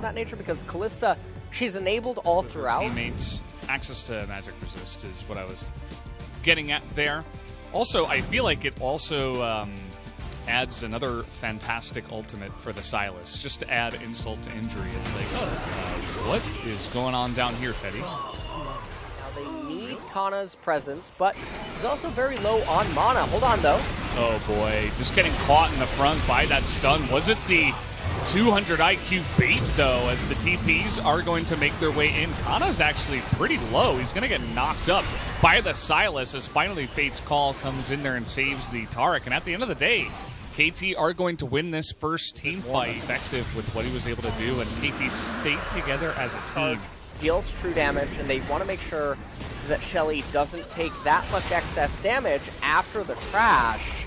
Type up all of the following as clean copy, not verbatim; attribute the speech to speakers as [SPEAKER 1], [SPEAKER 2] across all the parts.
[SPEAKER 1] that nature, because Kalista, she's enabled all throughout.
[SPEAKER 2] Teammates, access to magic resist is what I was getting at there. Also, I feel like it also adds another fantastic ultimate for the Sylas, just to add insult to injury. It's like, what is going on down here, Teddy?
[SPEAKER 1] Now they need Kana's presence, but he's also very low on mana. Hold on, though.
[SPEAKER 2] Oh boy, just getting caught in the front by that stun. Was it the 200 IQ bait, though, as the TPs are going to make their way in? Kana's actually pretty low. He's going to get knocked up by the Sylas as finally Fate's Call comes in there and saves the Taric. And at the end of the day, KT are going to win this first team fight. Effective with what he was able to do, and KT stayed together as a team.
[SPEAKER 1] Deals true damage, and they want to make sure that Shelly doesn't take that much excess damage after the crash.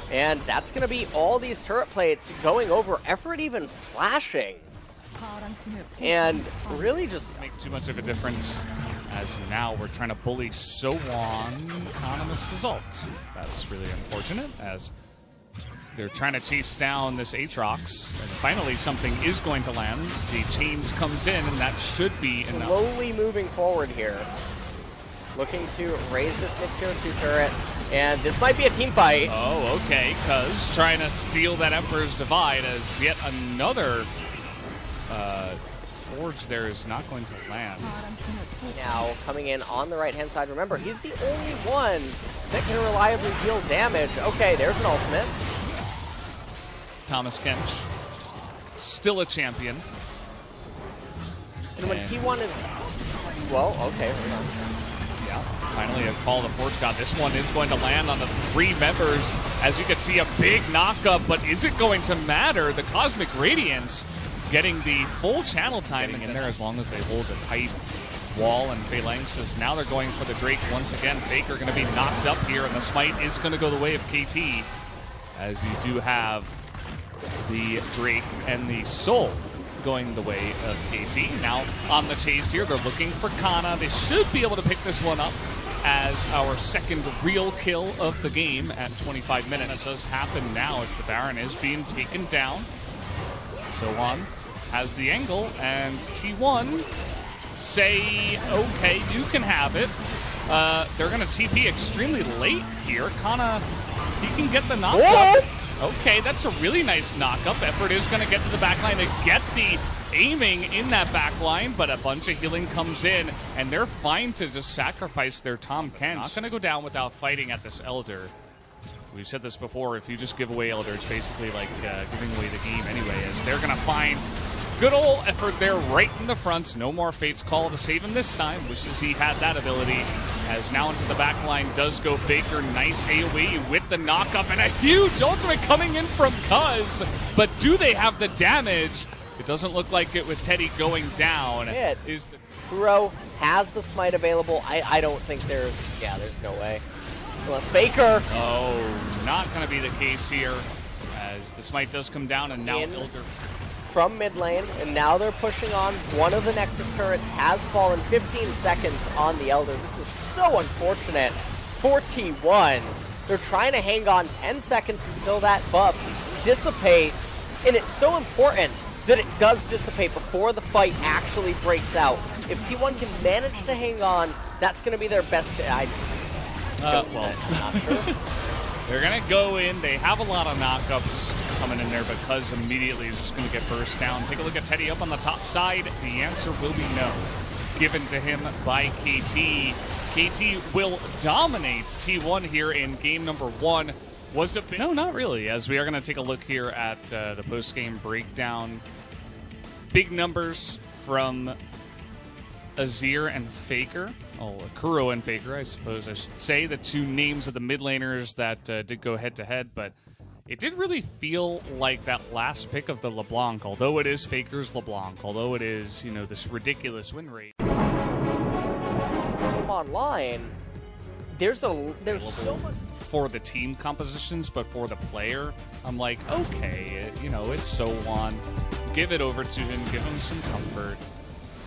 [SPEAKER 1] And that's going to be all these turret plates going over, Effort even flashing. And really just
[SPEAKER 2] make too much of a difference, as now we're trying to bully So-Won Anonymous Result. That's really unfortunate, as they're trying to chase down this Aatrox, and finally something is going to land. The chains comes in, and that should be enough.
[SPEAKER 1] Slowly moving forward here. Looking to raise this mid-tier 2 turret, and this might be a team fight.
[SPEAKER 2] Oh, okay, Cuz trying to steal that Emperor's Divide as yet another Forge there is not going to land.
[SPEAKER 1] Now, coming in on the right-hand side, remember, he's the only one that can reliably deal damage. Okay, there's an ultimate.
[SPEAKER 2] Thomas Kench, still a champion.
[SPEAKER 1] And when T1 is, well, okay, hold on.
[SPEAKER 2] Yeah, finally a call to Forge God. This one is going to land on the 3 members. As you can see, a big knockup, but is it going to matter? The Cosmic Radiance getting the full channel timing in there as long as they hold a tight wall, and Phalanx is now they're going for the Drake once again. Faker going to be knocked up here, and the Smite is going to go the way of KT, as you do have the Drake and the Soul going the way of KT. Now on the chase here, they're looking for Kana. They should be able to pick this one up as our second real kill of the game at 25 minutes. That does happen now as the Baron is being taken down. So-Won has the angle, and T1 say, okay, you can have it. They're going to TP extremely late here. Kana, he can get the knockup. Okay, that's a really nice knockup. Effort is going to get to the backline to get the aiming in that backline, but a bunch of healing comes in, and they're fine to just sacrifice their Tahm Kench. Not going to go down without fighting at this Elder. We've said this before, if you just give away Elder, it's basically like giving away the game anyway, as they're going to find good old Effort there right in the front. No more Fate's Call to save him this time. Wishes he had that ability. As now into the back line does go Faker. Nice AoE with the knockup, and a huge ultimate coming in from Cuz. But do they have the damage? It doesn't look like it with Teddy going down.
[SPEAKER 1] Kuro has the Smite available. I don't think there's no way. Unless Faker.
[SPEAKER 2] Oh, not going to be the case here, as the Smite does come down, and now Elder
[SPEAKER 1] from mid lane, and now they're pushing on. One of the Nexus turrets has fallen. 15 seconds on the Elder. This is so unfortunate for T1. They're trying to hang on 10 seconds until that buff dissipates, and it's so important that it does dissipate before the fight actually breaks out. If T1 can manage to hang on, that's going to be their best.
[SPEAKER 2] Well,
[SPEAKER 1] not sure.
[SPEAKER 2] They're going to go in. They have a lot of knockups coming in there, but Cuz immediately is just going to get burst down. Take a look at Teddy up on the top side. The answer will be no. Given to him by KT. KT will dominate T1 here in game number 1. Was it? No, not really, as we are going to take a look here at the post-game breakdown. Big numbers from Azir and Faker. Oh, Kuro and Faker, I suppose I should say. The 2 names of the mid laners that did go head-to-head, but it did really feel like that last pick of the LeBlanc, although it is Faker's LeBlanc, although it is, you know, this ridiculous win rate.
[SPEAKER 1] Online, there's so much
[SPEAKER 2] for the team compositions, but for the player, I'm like, okay, you know, it's So-Won. Give it over to him, give him some comfort,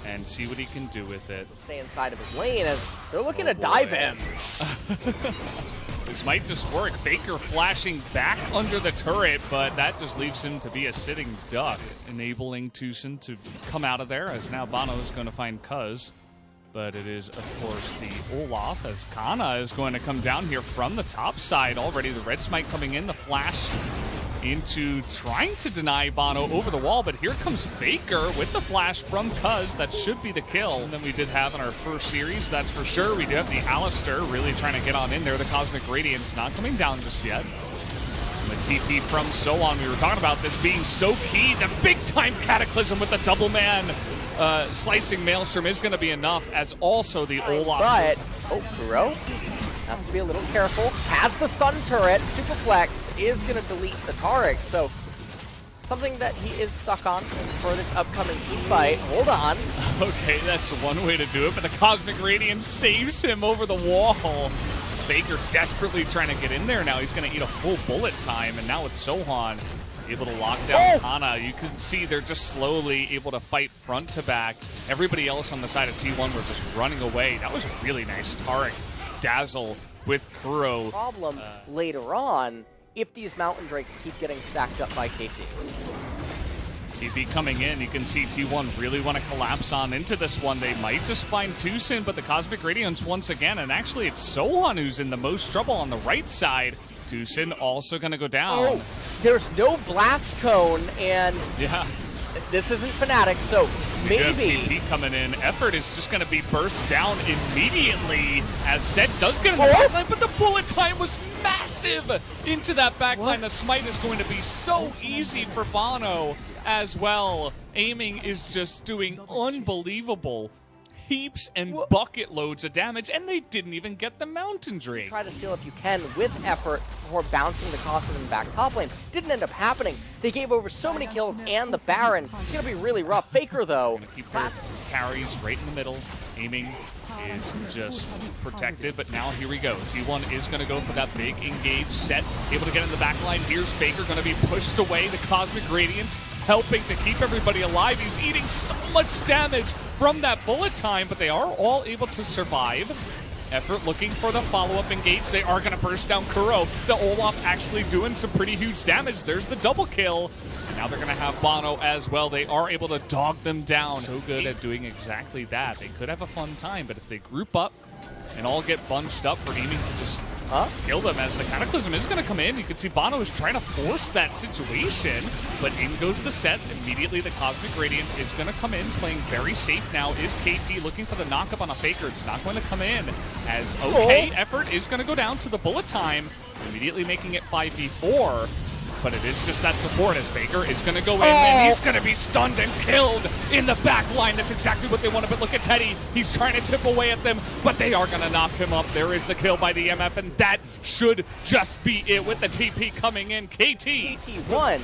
[SPEAKER 2] and see what he can do with it.
[SPEAKER 1] Stay inside of his lane as they're looking to dive him.
[SPEAKER 2] This might just work. Faker flashing back under the turret, but that just leaves him to be a sitting duck, enabling Tucson to come out of there, as now Bono is going to find Cuz. But it is, of course, the Olaf, as Kana is going to come down here from the top side already. The red smite coming in, the flash into trying to deny Bono over the wall, but here comes Faker with the flash from Cuz. That should be the kill. And then we did have in our first series, that's for sure. We do have the Alistair really trying to get on in there. The Cosmic Radiance not coming down just yet. And the TP from Sohan, we were talking about this being so key. The big-time Cataclysm with the double man. Slicing Maelstrom is going to be enough, as also the Olaf.
[SPEAKER 1] But, Kuro has to be a little careful. Has the Sun Turret. Superflex is going to delete the Taric, so something that he is stuck on for this upcoming team fight. Hold on.
[SPEAKER 2] Okay, that's one way to do it, but the Cosmic Radiance saves him over the wall. Faker desperately trying to get in there now. He's going to eat a full bullet time, and now it's Sohan able to lock down Kana. You can see they're just slowly able to fight front to back. Everybody else on the side of T1 were just running away. That was really nice. Taric dazzle with Kuro.
[SPEAKER 1] Problem later on if these Mountain Drakes keep getting stacked up by KT.
[SPEAKER 2] TP coming in. You can see T1 really want to collapse on into this one. They might just find Tucson, but the Cosmic Radiance once again, and actually it's Sohan who's in the most trouble on the right side. Tucson also going to go down.
[SPEAKER 1] Oh, there's no blast cone, and
[SPEAKER 2] yeah,
[SPEAKER 1] this isn't Fnatic, so maybe
[SPEAKER 2] TP coming in. Effort is just going to be burst down immediately, as Zed does get in the backline, but the bullet time was massive into that backline. The smite is going to be so easy for Bono as well. Aiming is just doing unbelievable. Heaps and bucket loads of damage, and they didn't even get the Mountain Drake.
[SPEAKER 1] Try to steal if you can with effort before bouncing the cost of them back top lane. Didn't end up happening. They gave over so many kills and the Baron. It's going to be really rough. Faker, though.
[SPEAKER 2] Gonna keep their carries right in the middle. Aiming is just protected, but now here we go. T1 is going to go for that big engage set. Able to get in the back line. Here's Faker going to be pushed away. The Cosmic Radiance helping to keep everybody alive. He's eating so much damage from that bullet time, but they are all able to survive. Effort looking for the follow-up engage. They are going to burst down Kuro. The Olaf actually doing some pretty huge damage. There's the double kill. And now they're going to have Bono as well. They are able to dog them down. So good at doing exactly that. They could have a fun time, but if they group up and all get bunched up for aiming to just kill them, as the Cataclysm is going to come in. You can see Bono is trying to force that situation, but in goes the set. Immediately the Cosmic Radiance is going to come in, playing very safe now. Is KT looking for the knockup on a Faker? It's not going to come in, as Effort is going to go down to the bullet time, immediately making it 5v4. But it is just that support, as Faker is going to go in, and he's going to be stunned and killed in the back line. That's exactly what they wanted, but look at Teddy. He's trying to tip away at them, but they are going to knock him up. There is the kill by the MF, and that should just be it with the TP coming in.
[SPEAKER 1] KT1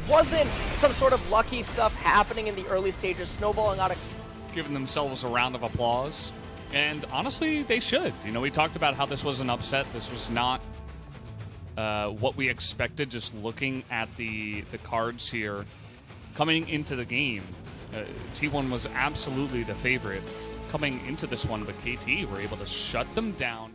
[SPEAKER 1] wasn't some sort of lucky stuff happening in the early stages, snowballing out of...
[SPEAKER 2] Giving themselves a round of applause, and honestly, they should. You know, we talked about how this was an upset. This was not what we expected, just looking at the cards here coming into the game. T1 was absolutely the favorite coming into this one, but KT were able to shut them down.